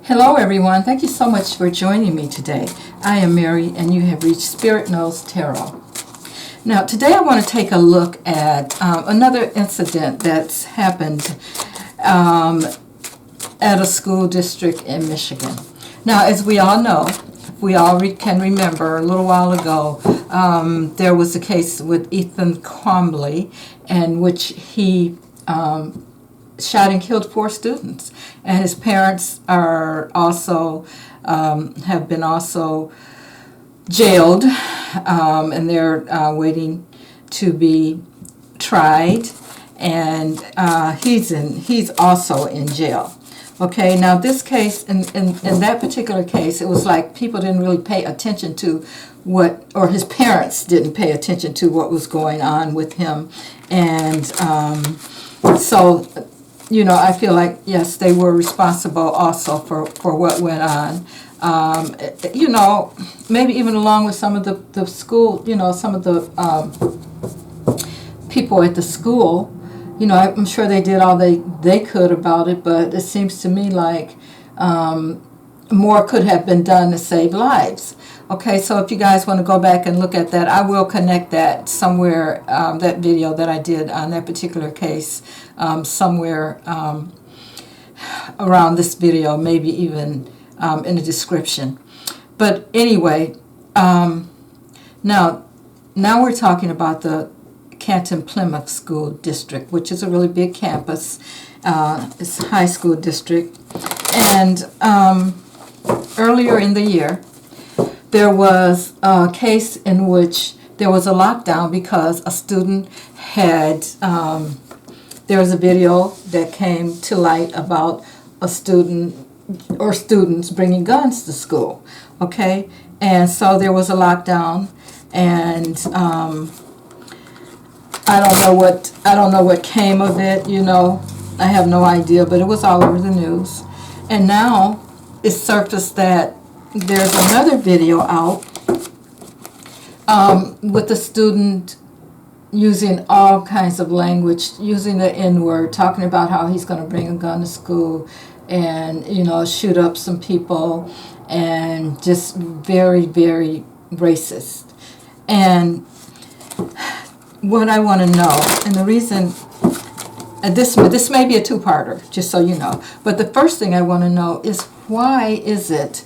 Hello everyone, thank you so much for joining me today. I am Mary and you have reached Spirit Knows Tarot. Now today I want to take a look at another incident that's happened at a school district in Michigan. Now as we all know, we all can remember a little while ago there was a case with Ehan Crumbley in which he shot and killed 4 students, and his parents are also have been also jailed, and they're waiting to be tried, and he's also in jail. Okay, now this case, in that particular case, it was like people didn't really pay attention to what, or his parents didn't pay attention to what was going on with him, and so you know, I feel like, yes, they were responsible also for what went on. You know, maybe even along with some of the school, you know, some of the people at the school, you know, I'm sure they did all they could about it, but it seems to me like more could have been done to save lives. Okay, so if you guys want to go back and look at that, I will connect that somewhere, that video that I did on that particular case, somewhere around this video, maybe even in the description. But anyway, now we're talking about the Canton Plymouth School District, which is a really big campus. It's a high school district. And earlier in the year, there was a case in which there was a lockdown because a student had, there was a video that came to light about a student or students bringing guns to school, okay? And so there was a lockdown, and I don't know what came of it, you know. I have no idea, but it was all over the news. And now it's surfaced that there's another video out with a student using all kinds of language, using the N-word, talking about how he's going to bring a gun to school and, you know, shoot up some people, and just very, very racist. And what I want to know, and the reason, this may be a two-parter, just so you know, but the first thing I want to know is, why is it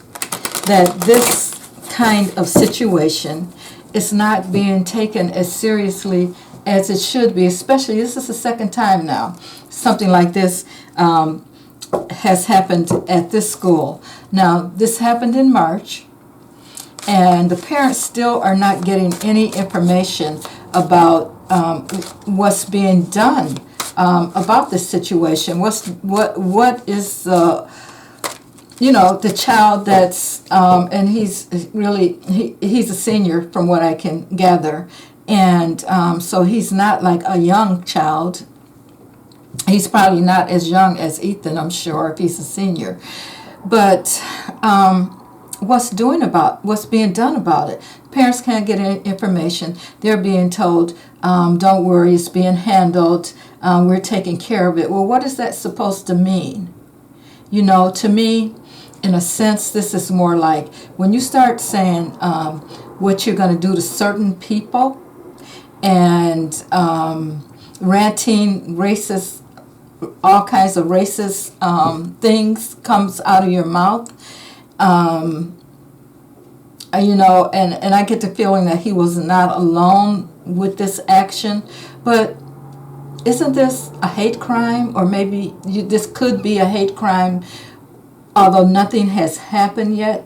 that this kind of situation is not being taken as seriously as it should be? Especially, this is the second time now something like this has happened at this school. Now, this happened in March, and the parents still are not getting any information about what's being done about this situation. What is the, you know, the child that's and he's really he's a senior from what I can gather, and so he's not like a young child. He's probably not as young as Ehan, I'm sure, if he's a senior. But what's being done about it? Parents can't get any information. They're being told, don't worry, it's being handled. We're taking care of it. Well, what is that supposed to mean? You know, to me, in a sense, this is more like when you start saying what you're going to do to certain people, and ranting racist, all kinds of racist things comes out of your mouth. You know, and I get the feeling that he was not alone with this action, but isn't this a hate crime? Or maybe this could be a hate crime, although nothing has happened yet,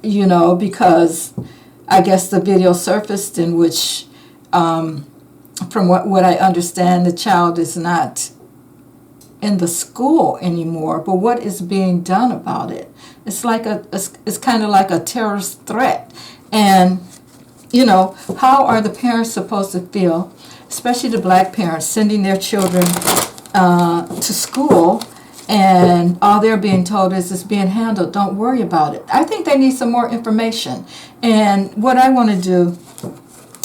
you know, because I guess the video surfaced in which, from what I understand, the child is not in the school anymore. But what is being done about it? It's like it's kind of like a terrorist threat. And, you know, how are the parents supposed to feel, especially the black parents, sending their children to school, and all they're being told is it's being handled, don't worry about it? I think they need some more information. And what I want to do,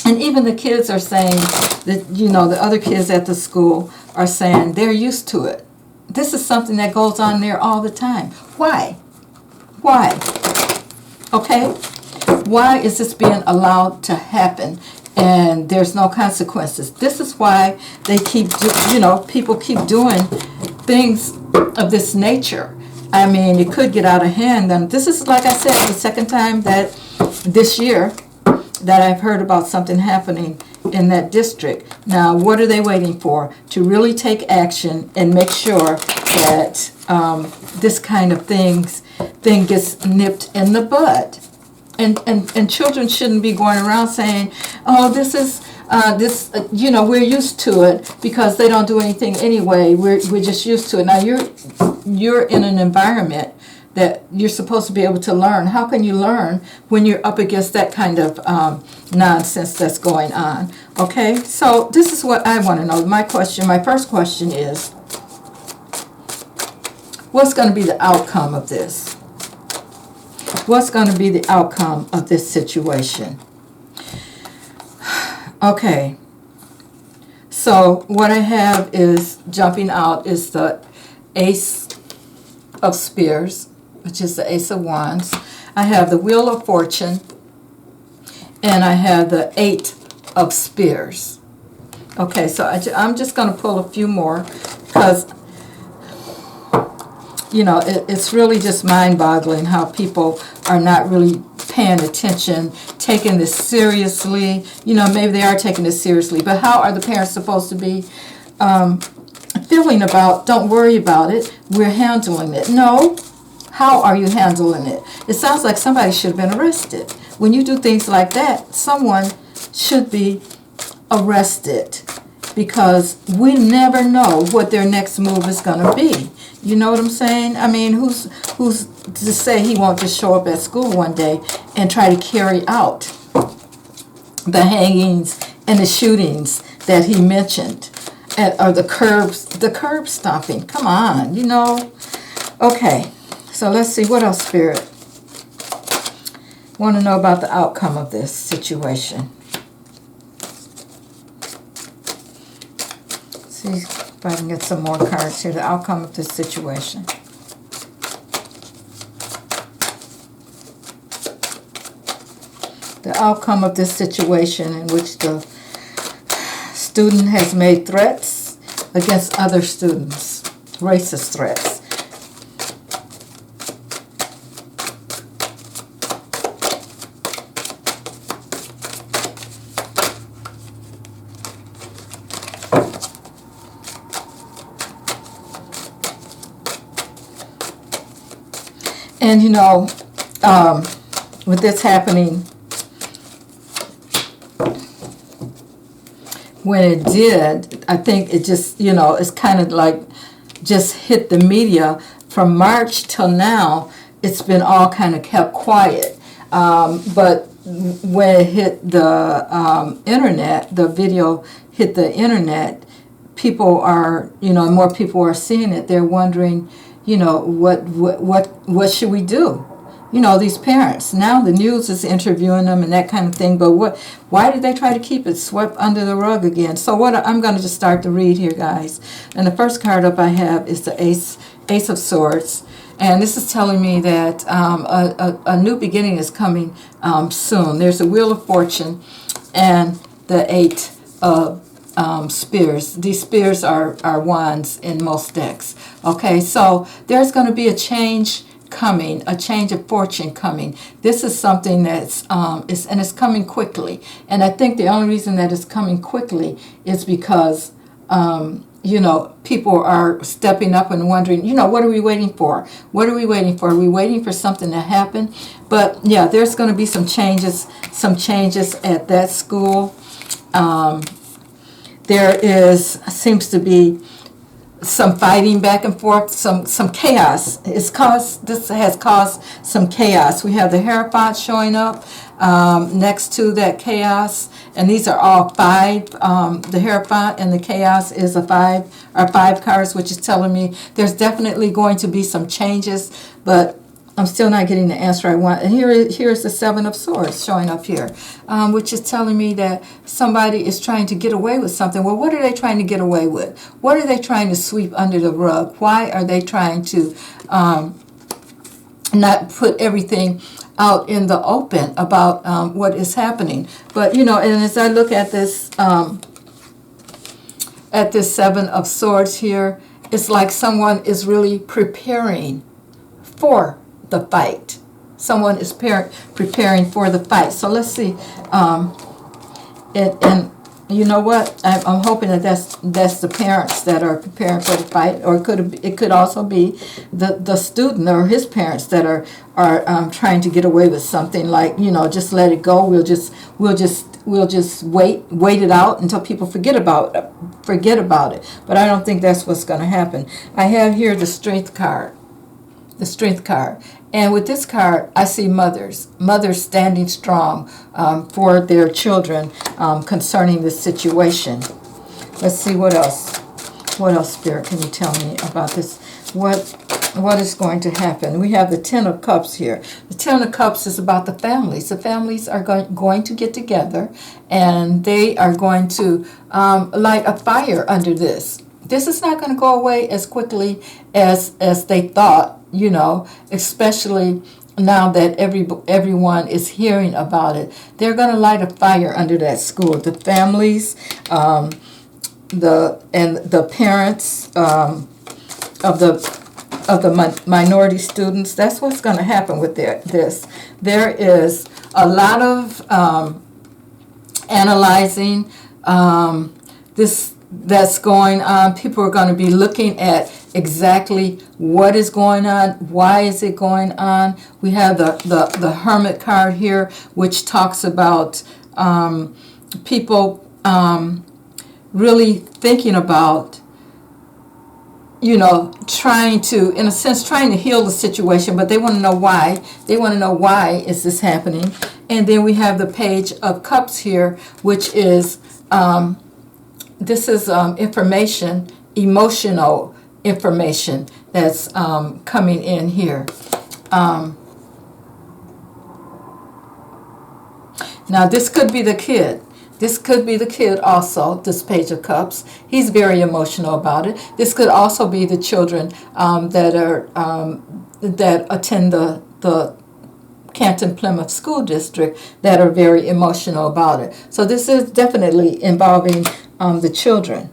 and even the kids are saying that, you know, the other kids at the school are saying they're used to it. this is something that goes on there all the time. Why? Why? Okay? Why is this being allowed to happen and there's no consequences? This is why they keep, people keep doing things of this nature. I mean, it could get out of hand. And this is, like I said, the second time that this year that I've heard about something happening in that district. Now, what are they waiting for? To really take action and make sure that this kind of thing gets nipped in the bud. And children shouldn't be going around saying, oh, this is, we're used to it because they don't do anything anyway. We're just used to it. Now, you're in an environment that you're supposed to be able to learn. How can you learn when you're up against that kind of nonsense that's going on? Okay, so this is what I want to know. My first question is, what's going to be the outcome of this? What's going to be the outcome of this situation? Okay, so what I have is jumping out is the Ace of Spears, which is the Ace of Wands. I have the Wheel of Fortune, and I have the Eight of Spears. Okay, so I'm just going to pull a few more because, it's really just mind-boggling how people are not really paying attention, taking this seriously. Maybe they are taking this seriously, but how are the parents supposed to be feeling about, don't worry about it, we're handling it? No. How are you handling it? It sounds like somebody should have been arrested. When you do things like that, someone should be arrested because we never know what their next move is going to be. You know what I'm saying? I mean, who's to say he won't just show up at school one day and try to carry out the hangings and the shootings that he mentioned, or the curb stomping? Come on, Okay, so let's see, what else, Spirit? Want to know about the outcome of this situation. See if I can get some more cards here. The outcome of this situation. The outcome of this situation in which the student has made threats against other students, racist threats. And with this happening, when it did, I think it just, it's kind of like just hit the media. From March till now, it's been all kind of kept quiet. But when it hit the internet, the video hit the internet, people are, more people are seeing it. They're wondering, what should we do? These parents. Now the news is interviewing them and that kind of thing, but why did they try to keep it swept under the rug again? So I'm going to just start to read here, guys. And the first card up I have is the Ace of Swords. And this is telling me that a new beginning is coming soon. There's a Wheel of Fortune and the Eight of Spears. These spears are wands in most decks. Okay, so there's going to be a change coming, a change of fortune coming. This is something that's it's coming quickly. And I think the only reason that it's coming quickly is because people are stepping up and wondering, what are we waiting for? What are we waiting for? Are we waiting for something to happen? But yeah, there's going to be some changes at that school. There seems to be some fighting back and forth, some chaos. This has caused some chaos. We have the Hierophant showing up next to that chaos, and these are all five. The Hierophant and the chaos is five cards, which is telling me there's definitely going to be some changes, but I'm still not getting the answer I want. And here's the Seven of Swords showing up here, which is telling me that somebody is trying to get away with something. Well, what are they trying to get away with? What are they trying to sweep under the rug? Why are they trying to not put everything out in the open about what is happening? But, and as I look at this Seven of Swords here, it's like someone is really preparing for the fight. Someone is preparing for the fight. So let's see. And you know what? I'm hoping that that's the parents that are preparing for the fight, or it could also be the student or his parents that are trying to get away with something, like, just let it go. We'll just wait it out until people forget about it. But I don't think that's what's going to happen. I have here the Strength card. The Strength card. And with this card, I see mothers standing strong for their children concerning this situation. Let's see what else. What else, Spirit, can you tell me about this? What is going to happen? We have the Ten of Cups here. The Ten of Cups is about the families. The families are going to get together, and they are going to light a fire under this. This is not going to go away as quickly as they thought, especially now that everyone is hearing about it. They're going to light a fire under that school. The families, the parents of the minority students. That's what's going to happen with this. There is a lot of analyzing that's going on. People are going to be looking at exactly what is going on, why is it going on. We have the Hermit card here, which talks about people really thinking about, trying to, in a sense, trying to heal the situation, but they want to know why. They want to know why is this happening. And then we have the Page of Cups here, which is this is information, emotional information that's coming in here. Now, this could be the kid. This could be the kid also, this Page of Cups. He's very emotional about it. This could also be the children that attend the Canton Plymouth School District that are very emotional about it. So this is definitely involving the children.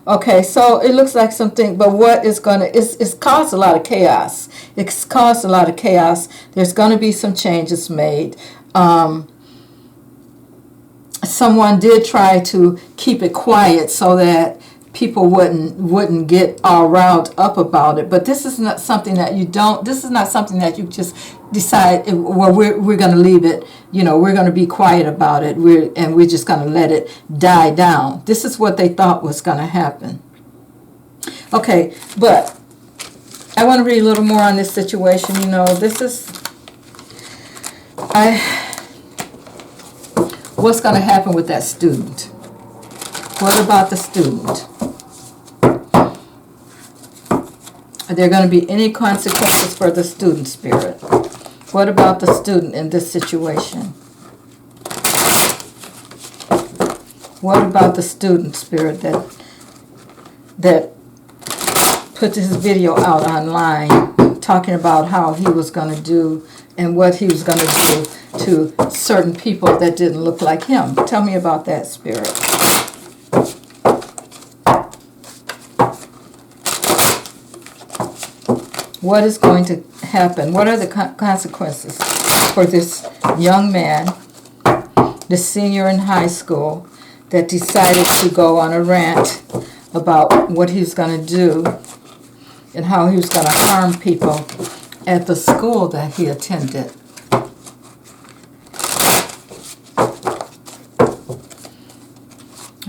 Okay, so it looks like something, but what is going to, it's caused a lot of chaos. It's caused a lot of chaos. There's going to be some changes made. Someone did try to keep it quiet so that people wouldn't get all riled up about it. But this is not something that this is not something that you just decide, well, we're going to leave it, we're going to be quiet about it, we're just going to let it die down. This is what they thought was going to happen. Okay, but I want to read a little more on this situation. This is, what's going to happen with that student? What about the student? Are there going to be any consequences for the student, Spirit? What about the student in this situation? What about the student, Spirit, that put his video out online talking about how he was going to do and what he was going to do to certain people that didn't look like him? Tell me about that, Spirit. What is going to happen? What are the consequences for this young man, this senior in high school, that decided to go on a rant about what he was going to do and how he was going to harm people at the school that he attended?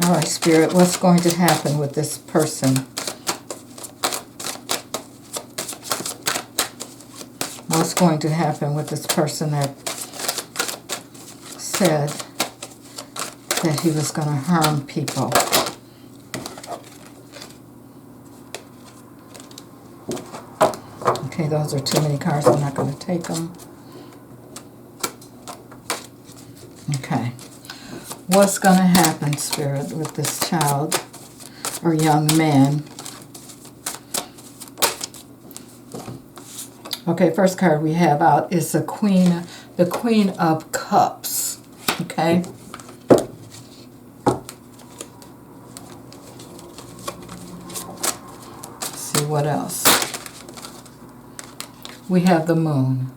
All right, Spirit, what's going to happen with this person? What's going to happen with this person that said that he was going to harm people? Okay, those are too many cards. I'm not going to take them. Okay. What's going to happen, Spirit, with this child or young man? Okay, first card we have out is the Queen of Cups. Okay. Let's see what else. We have the Moon.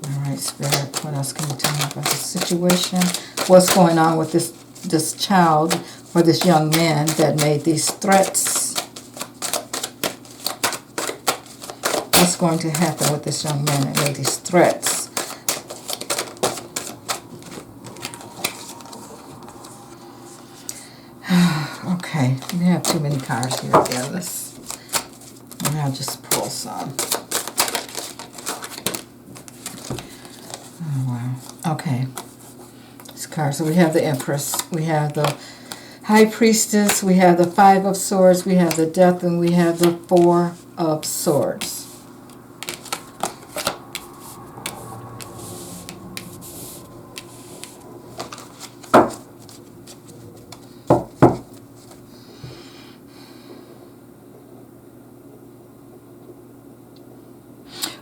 All right, Spirit, what else can you tell me about the situation? What's going on with this child or this young man that made these threats? What's going to happen with this young man that made these threats? Okay, we have too many cards here together. And I'll just pull some. Oh, wow. Okay. These cards. So we have the Empress. We have the High Priestess. We have the Five of Swords. We have the Death. And we have the Four of Swords.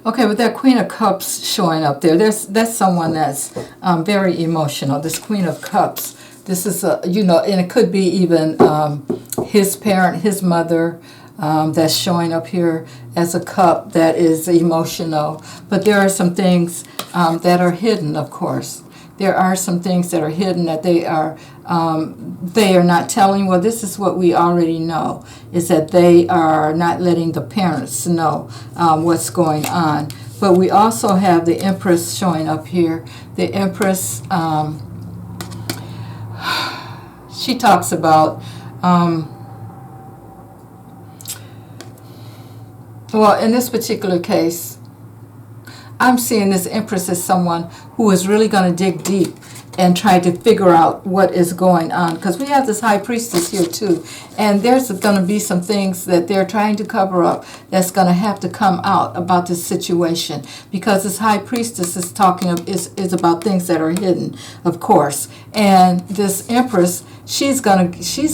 Okay, with that Queen of Cups showing up there, that's someone that's very emotional. This Queen of Cups, this is and it could be even his parent, his mother, that's showing up here as a cup that is emotional. But there are some things that are hidden, of course. There are some things that are hidden that they are not telling. Well, this is what we already know, is that they are not letting the parents know what's going on. But we also have the Empress showing up here. The Empress, she talks about, well, in this particular case, I'm seeing this Empress as someone who is really going to dig deep and try to figure out what is going on. Because we have this High Priestess here too. And there's going to be some things that they're trying to cover up that's going to have to come out about this situation. Because this High Priestess is is about things that are hidden, of course. And this Empress, she's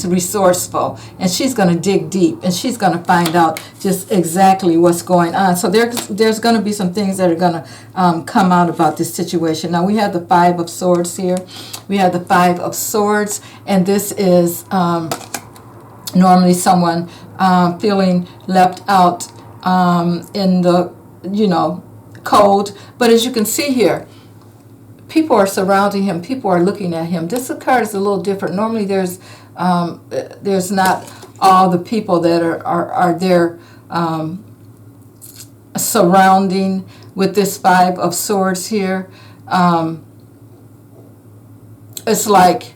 resourceful, and she's going to dig deep, and she's going to find out just exactly what's going on. So there's going to be some things that are going to come out about this situation. Now we have the Five of Swords here. We have the Five of Swords, and this is normally someone feeling left out in the cold. But as you can see here, people are surrounding him. People are looking at him. This card is a little different. Normally, there's not all the people that are there surrounding with this Five of Swords here. It's like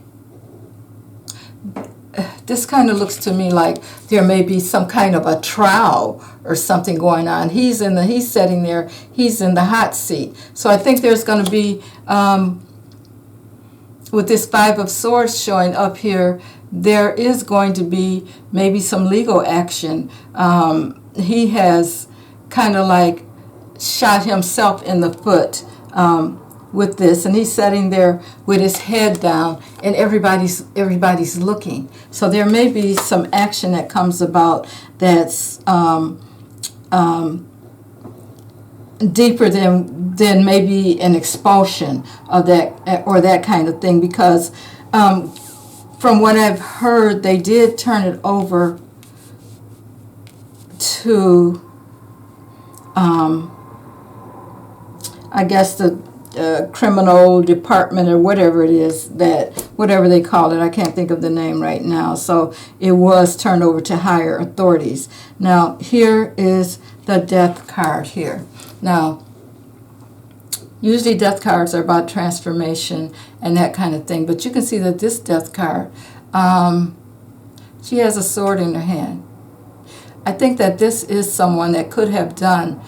this kind of looks to me like there may be some kind of a trial or something going on. He's sitting there. He's in the hot seat. So I think there's going to be, with this Five of Swords showing up here, there is going to be maybe some legal action. He has kind of like shot himself in the foot with this, and he's sitting there with his head down, and everybody's looking. So there may be some action that comes about that's deeper than maybe an expulsion of that or that kind of thing, because from what I've heard, they did turn it over to I guess the criminal department or whatever it is, whatever they call it. I can't think of the name right now. So it was turned over to higher authorities. Now here is the Death card here. Now usually death cards are about transformation and that kind of thing, but you can see that this Death card, she has a sword in her hand. I think that this is someone that could have done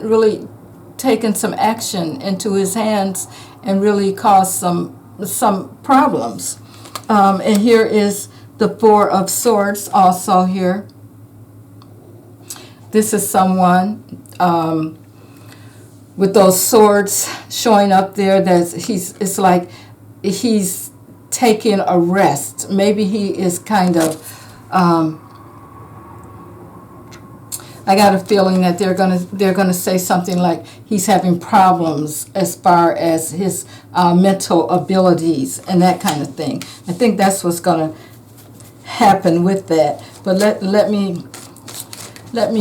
really taken some action into his hands and really caused some problems. And here is the Four of Swords also here. This is someone with those swords showing up there. It's like he's taking a rest. Maybe he is kind of, I got a feeling that they're gonna say something like he's having problems as far as his mental abilities and that kind of thing. I think that's what's gonna happen with that. But let me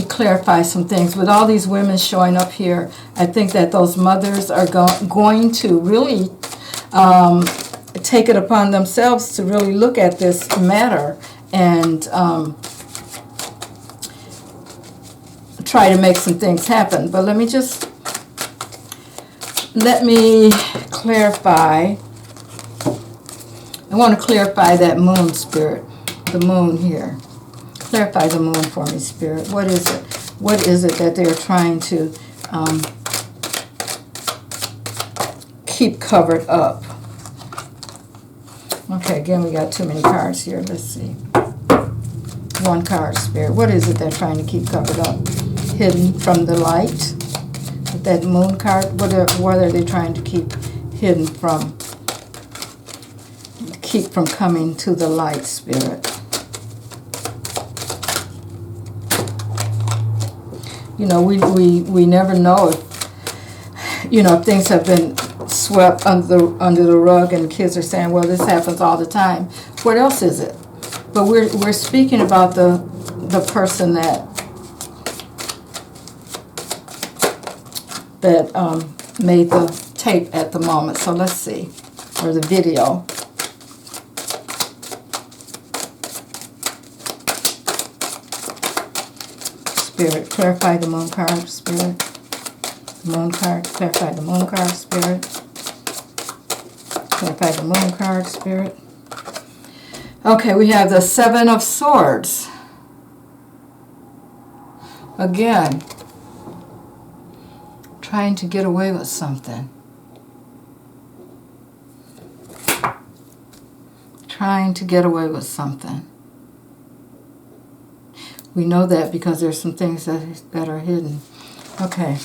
clarify some things. With all these women showing up here, I think that those mothers are going to really take it upon themselves to really look at this matter and try to make some things happen. But let me clarify. I want to clarify that moon, Spirit. The moon here. Clarify the moon for me, Spirit. What is it? What is it that they're trying to keep covered up? Okay, again, we got too many cards here. Let's see. One card, Spirit. What is it they're trying to keep covered up? Hidden from the light. With that moon card, what are they trying to keep hidden from? Keep from coming to the light, Spirit. You know, we never know if, you know, things have been swept under the rug, and kids are saying, well, this happens all the time. What else is it? But we're speaking about the person that made the tape at the moment. So let's see, or the video. Spirit, clarify the moon card, Spirit. The moon card, clarify the moon card, Spirit. Clarify the moon card, Spirit. Okay, we have the Seven of Swords. Again, trying to get away with something. Trying to get away with something. We know that because there's some things that are hidden. Okay.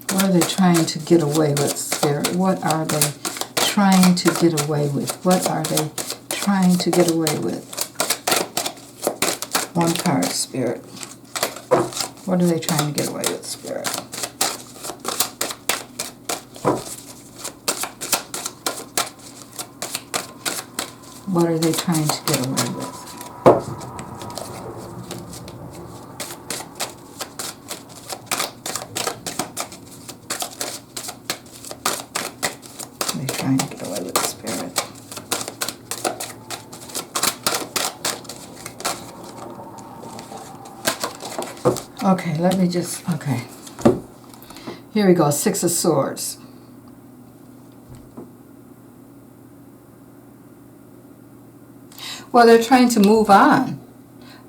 What are they trying to get away with, Spirit? What are they trying to get away with? What are they trying to get away with? One card, Spirit. What are they trying to get away with, Spirit? What are they trying to get away with? They're trying to get away with, Spirit. Okay, let me just, okay. Here we go, Six of Swords. Well, they're trying to move on.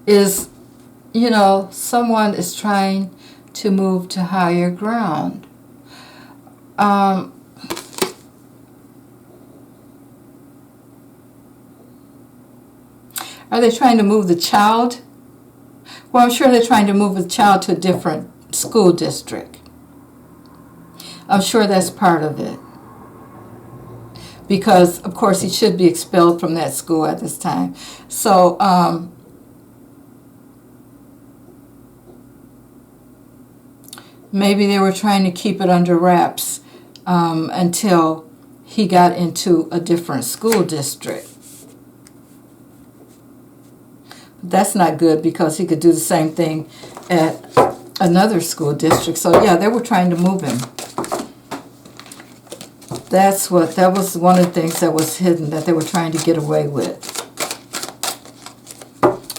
You know, someone is trying to move to higher ground. Are they trying to move the child? Well, I'm sure they're trying to move the child to a different school district. I'm sure that's part of it. Because, of course, he should be expelled from that school at this time. So, maybe they were trying to keep it under wraps until he got into a different school district. That's not good because he could do the same thing at another school district. So, yeah, they were trying to move him. That was one of the things that was hidden that they were trying to get away with.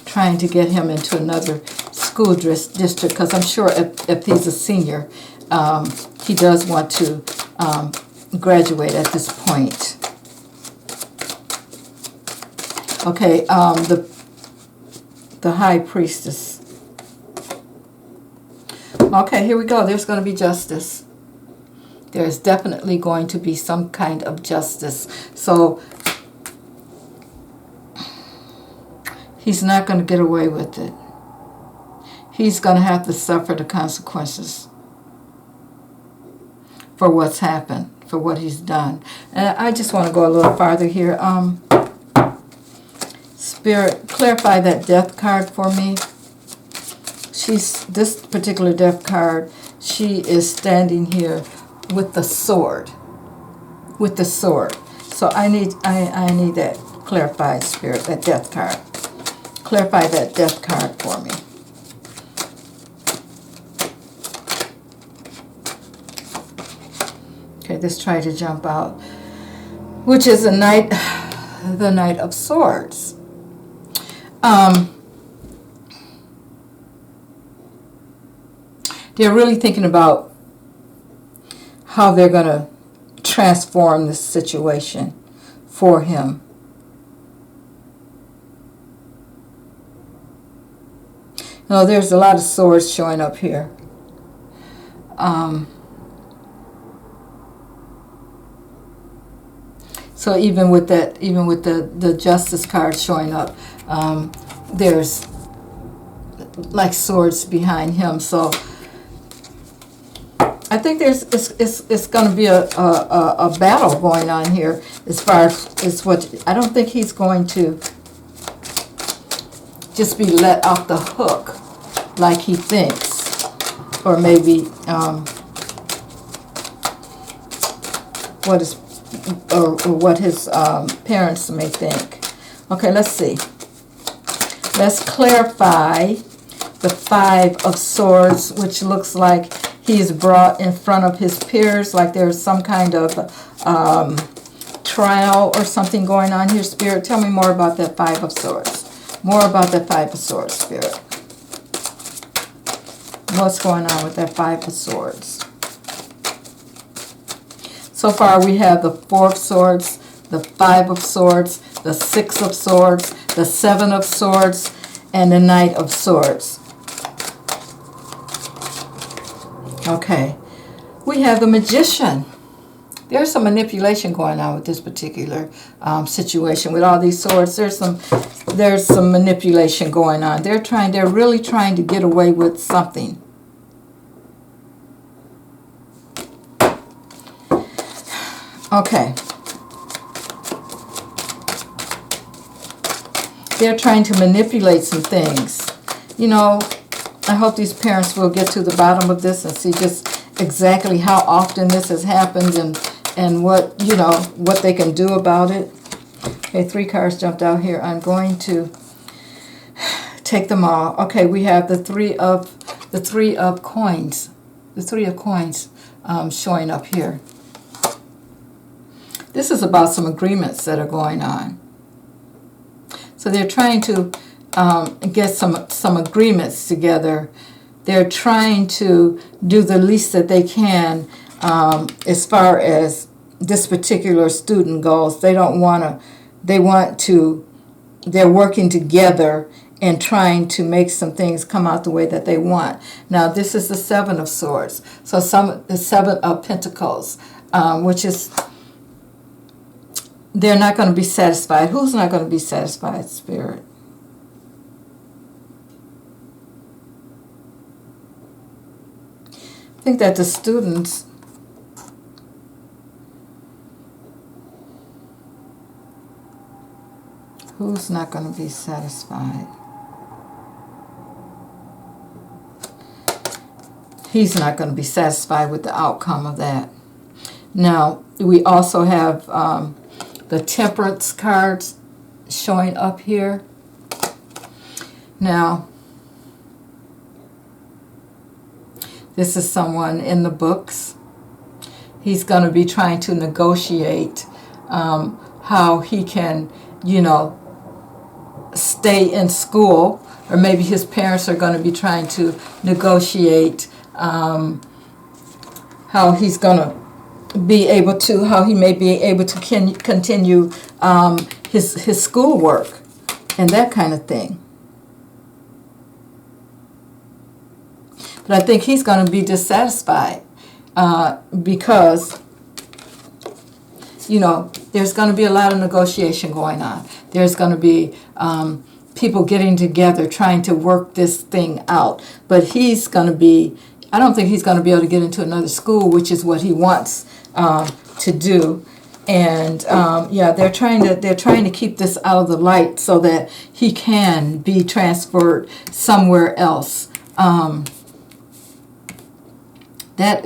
Trying to get him into another school district, because I'm sure if he's a senior, he does want to graduate at this point. Okay, the High Priestess. Okay, here we go. There's going to be justice. There's definitely going to be some kind of justice. So he's not going to get away with it. He's going to have to suffer the consequences for what's happened, for what he's done. And I just want to go a little farther here. Spirit, clarify that death card for me. This particular death card, she is standing here with the sword. With the sword. So I need that clarified, Spirit, that death card. Clarify that death card for me. Okay, let's try to jump out. Which is the Knight of Swords. They're really thinking about how they're going to transform this situation for him. No, there's a lot of swords showing up here. So even with the Justice card showing up, there's like swords behind him. So I think it's going to be a battle going on here as far as what I don't think he's going to just be let off the hook like he thinks, or maybe what his parents may think. Okay, let's see. Let's clarify the Five of Swords, which looks like he's brought in front of his peers, like there's some kind of trial or something going on here. Spirit, tell me more about that Five of Swords. More about that Five of Swords, Spirit. What's going on with that Five of Swords? So far we have the Four of Swords, the Five of Swords, the Six of Swords, the Seven of Swords, and the Knight of Swords. Okay, we have the Magician. There's some manipulation going on with this particular situation. With all these swords, there's some manipulation going on. They're really trying to get away with something. Okay. They're trying to manipulate some things. You know, I hope these parents will get to the bottom of this and see just exactly how often this has happened and what, you know, what they can do about it. Okay, 3 cards jumped out here. I'm going to take them all. Okay, we have the three of coins. The 3 of coins showing up here. This is about some agreements that are going on. So they're trying to get some agreements together. They're trying to do the least that they can as far as this particular student goes. They're working together and trying to make some things come out the way that they want. Now this is the Seven of Swords. So the Seven of Pentacles, which is, they're not going to be satisfied. Who's not going to be satisfied, Spirit? I think that the students, who's not going to be satisfied? He's not going to be satisfied with the outcome of that. Now, we also have the Temperance cards showing up here. Now, this is someone in the books. He's going to be trying to negotiate how he can, you know, stay in school, or maybe his parents are going to be trying to negotiate how he's going to be able to, how he may be able to continue his schoolwork and that kind of thing. But I think he's going to be dissatisfied because, you know, there's going to be a lot of negotiation going on. There's going to be people getting together trying to work this thing out. But he's going to be, I don't think he's going to be able to get into another school, which is what he wants to do. And yeah, they're trying to keep this out of the light so that he can be transferred somewhere else. That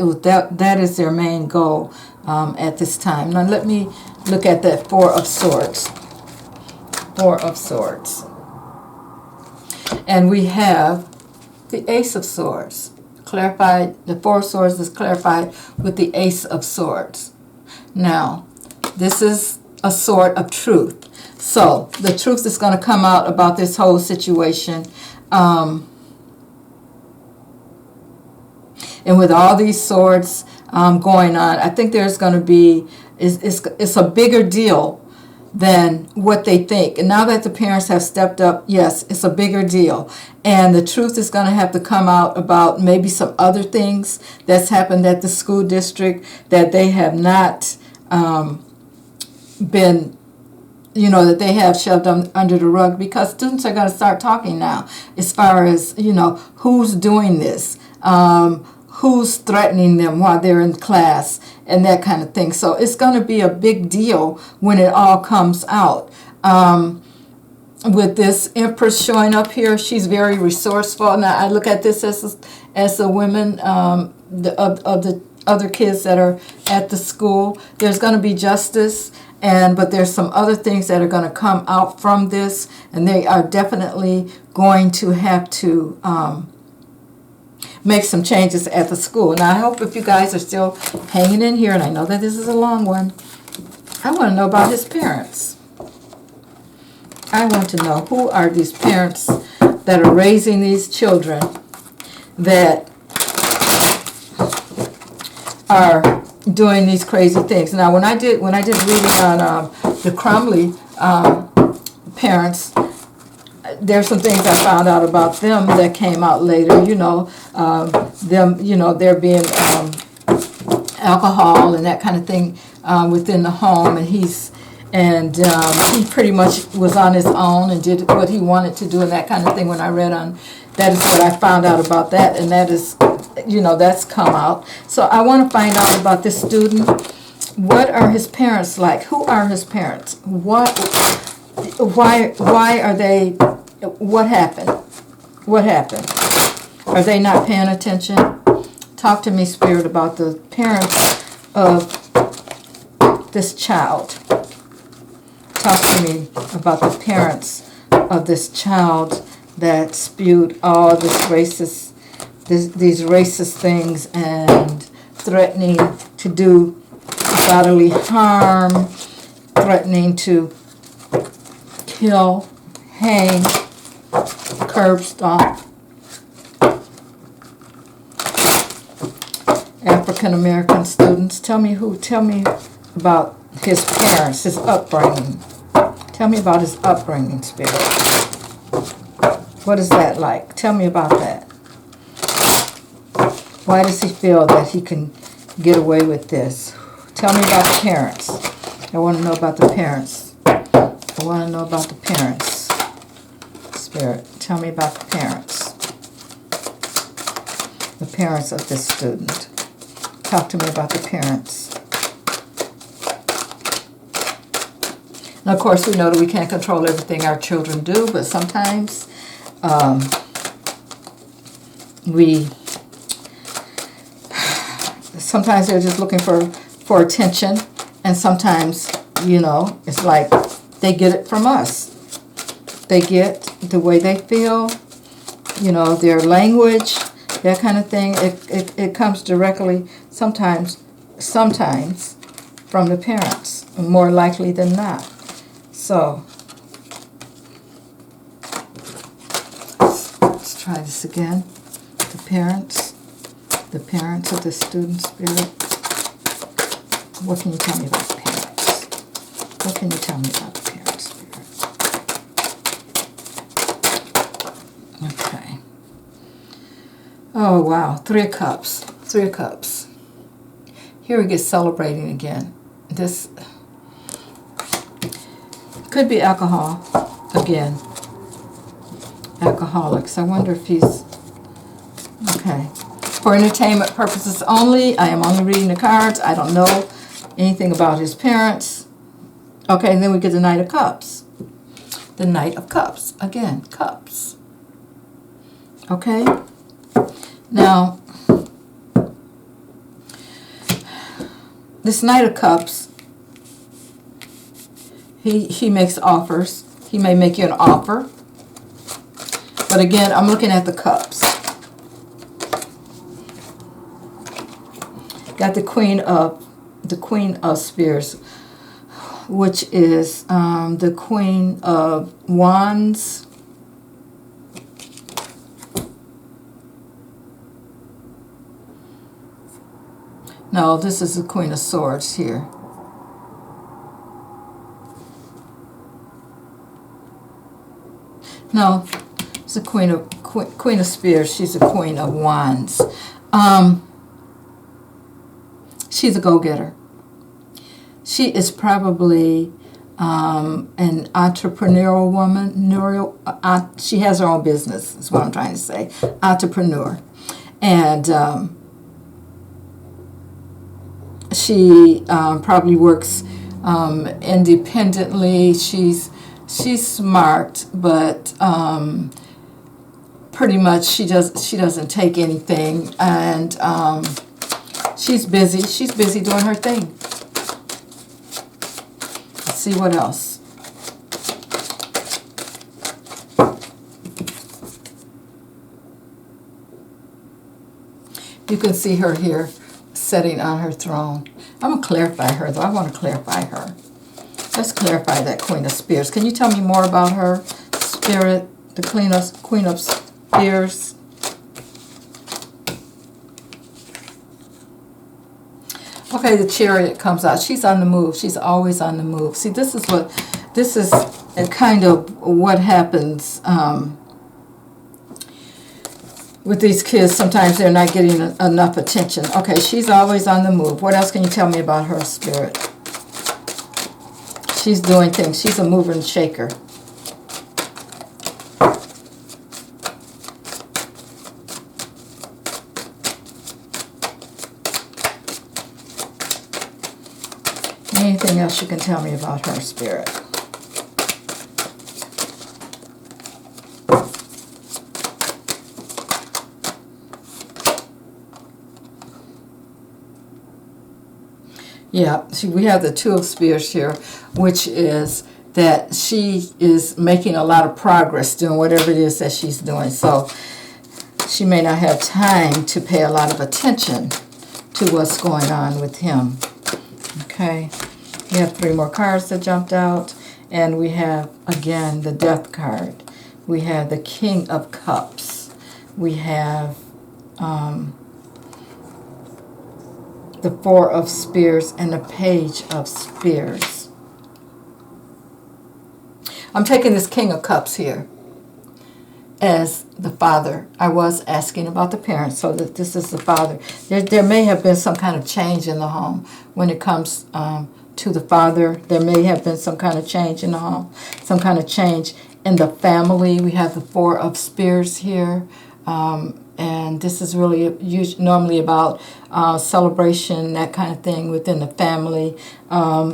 is their main goal at this time. Now let me look at that Four of Swords. Four of Swords. And we have the Ace of Swords. Clarified, the Four of Swords is clarified with the Ace of Swords. Now, this is a sword of truth. So, the truth is going to come out about this whole situation. And with all these swords going on, I think there's going to be, it's a bigger deal than what they think. And now that the parents have stepped up, yes, it's a bigger deal. And the truth is going to have to come out about maybe some other things that's happened at the school district that they have not been, you know, that they have shoved under the rug, because students are going to start talking now as far as, you know, who's doing this, who's threatening them while they're in class, and that kind of thing. So it's going to be a big deal when it all comes out. With this Empress showing up here, she's very resourceful. Now, I look at this as a women of the other kids that are at the school. There's going to be justice, but there's some other things that are going to come out from this, and they are definitely going to have to make some changes at the school. Now, I hope if you guys are still hanging in here, and I know that this is a long one, I want to know about his parents. I want to know, who are these parents that are raising these children that are doing these crazy things? Now, when I did reading on the Crumbley parents, there's some things I found out about them that came out later. You know, them, you know, there being alcohol and that kind of thing within the home, and he pretty much was on his own and did what he wanted to do and that kind of thing. When I read on, that is what I found out about that, and that is, you know, that's come out. So I want to find out about this student. What are his parents like? Who are his parents? Why are they? What happened? What happened? Are they not paying attention? Talk to me, Spirit, about the parents of this child. Talk to me about the parents of this child that spewed all this racist, these racist things, and threatening to do bodily harm, threatening to kill, hang, curb stomp African American students. Tell me about his parents, his upbringing. Tell me about his upbringing, Spirit. What is that like? Tell me about that. Why does he feel that he can get away with this? Tell me about the parents. I want to know about the parents. I want to know about the parents. Spirit, tell me about the parents. The parents of this student. Talk to me about the parents. And of course, we know that we can't control everything our children do, but sometimes sometimes they're just looking for attention, and sometimes, you know, it's like they get it from us. They get the way they feel, you know, their language, that kind of thing. It comes directly, sometimes from the parents, more likely than not. So, let's try this again. The parents of the student, Spirit. What can you tell me about the parents? What can you tell me about the parents, Spirit? Okay. Oh, wow. 3 of Cups. 3 of Cups. Here we get celebrating again. This could be alcohol again. Alcoholics. I wonder if he's... Okay. For entertainment purposes only. I am only reading the cards. I don't know anything about his parents. Okay, and then we get the Knight of Cups. The Knight of Cups. Again, cups. Okay? Now, this Knight of Cups, he makes offers. He may make you an offer. But again, I'm looking at the cups. Got the Queen of Spears, which is the Queen of Wands. No, this is the Queen of Swords here. No, it's the Queen of Spears. She's the Queen of Wands. She's a go-getter. She is probably an entrepreneurial woman. She has her own business, is what I'm trying to say. Entrepreneur. And she probably works independently. She's smart, but pretty much she doesn't take anything, and she's busy. She's busy doing her thing. Let's see what else. You can see her here sitting on her throne. I'm going to clarify her, though. I want to clarify her. Let's clarify that Queen of Spears. Can you tell me more about her, Spirit, the Queen of Spears? Okay, the Chariot comes out. She's on the move. She's always on the move. See, this is kind of what happens with these kids. Sometimes they're not getting enough attention. Okay, she's always on the move. What else can you tell me about her, Spirit? She's doing things. She's a mover and shaker. Anything else you can tell me about her, Spirit? Yeah, we have the Two of Spears here, which is that she is making a lot of progress doing whatever it is that she's doing. So she may not have time to pay a lot of attention to what's going on with him. Okay, we have 3 more cards that jumped out, and we have, again, the Death card. We have the King of Cups. We have the 4 of Spears and the Page of Spears. I'm taking this King of Cups here as the father. I was asking about the parents, so that this is the father. There may have been some kind of change in the home when it comes to the father. There may have been some kind of change in the home, some kind of change in the family. We have the 4 of Spears here. And this is really normally about celebration, that kind of thing within the family.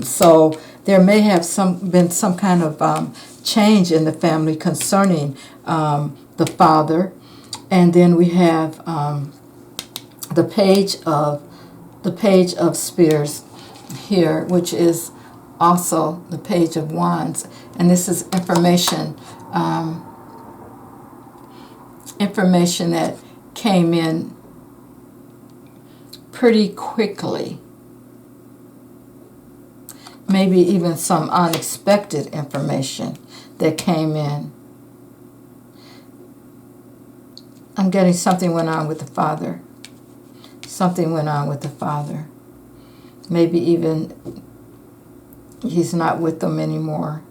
So there may have been some kind of change in the family concerning the father. And then we have the Page of Spears here, which is also the Page of Wands. And this is information that came in pretty quickly. Maybe even some unexpected information that came in. I'm getting something went on with the father. Something went on with the father. Maybe even he's not with them anymore.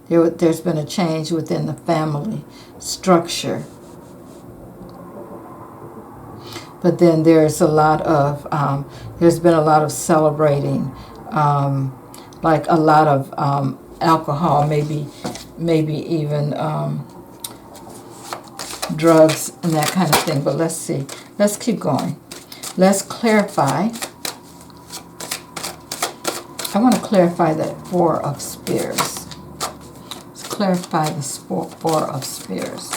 There's been a change within the family structure. But then there's a lot of, there's been a lot of celebrating, like a lot of alcohol, maybe even drugs and that kind of thing. But let's see. Let's keep going. Let's clarify. I want to clarify that Four of Spears. Let's clarify the Four of Spears.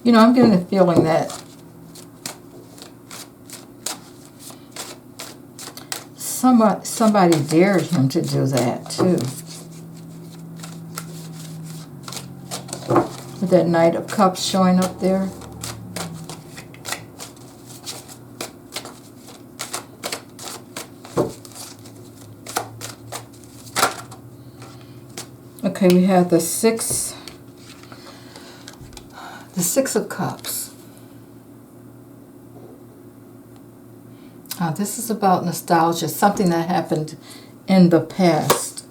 You know, I'm getting the feeling that somebody dared him to do that too. With that Knight of Cups showing up there. Okay, we have the Six of Cups. This is about nostalgia, something that happened in the past.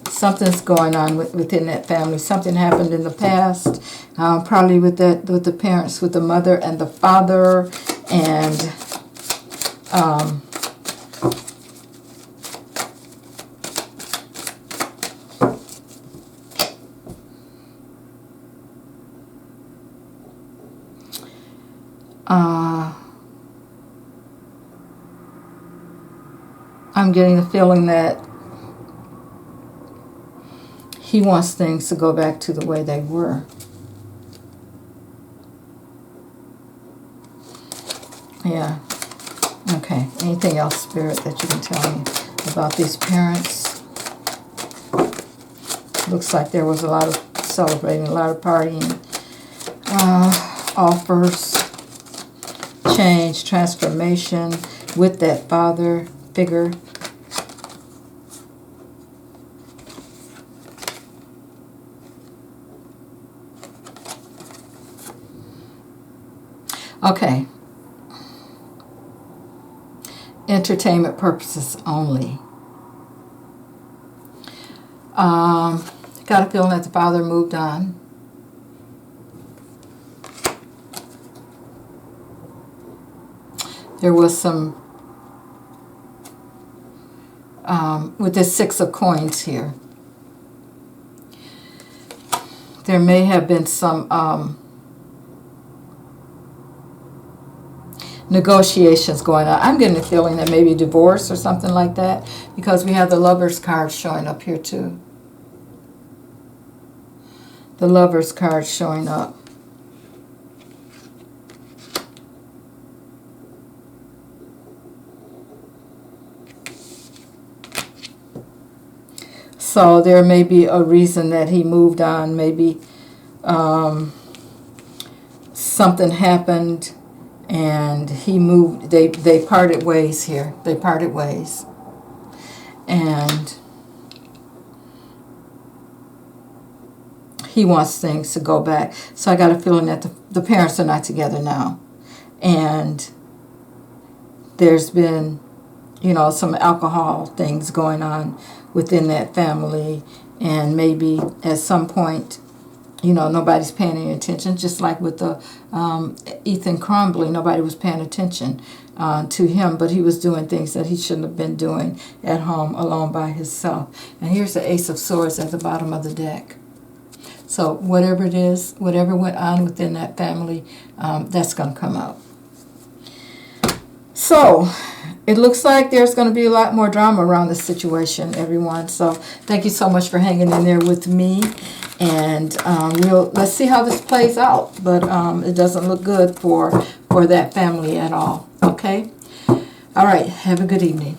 Something's going on within that family. Something happened in the past, probably with the parents, with the mother and the father, and I'm getting the feeling that he wants things to go back to the way they were. Yeah. Okay. Anything else, Spirit, that you can tell me about these parents? Looks like there was a lot of celebrating, a lot of partying, offers, change, transformation with that father figure. Okay. Entertainment purposes only. Got a feeling that the father moved on. There was some, with the Six of Coins here, there may have been some negotiations going on. I'm getting the feeling that maybe divorce or something like that, because we have the Lovers card showing up here too. The Lovers card showing up. So there may be a reason that he moved on. Maybe something happened and he moved. They parted ways here. They parted ways. And he wants things to go back. So I got a feeling that the parents are not together now. And there's been, you know, some alcohol things going on within that family, and maybe at some point, you know, nobody's paying any attention, just like with the Ehan Crumbley. Nobody was paying attention to him, but he was doing things that he shouldn't have been doing at home alone by himself. And here's the Ace of Swords at the bottom of the deck. So whatever it is, whatever went on within that family, that's going to come out. So it looks like there's going to be a lot more drama around this situation, everyone. So thank you so much for hanging in there with me. And let's see how this plays out. But it doesn't look good for that family at all. Okay? All right. Have a good evening.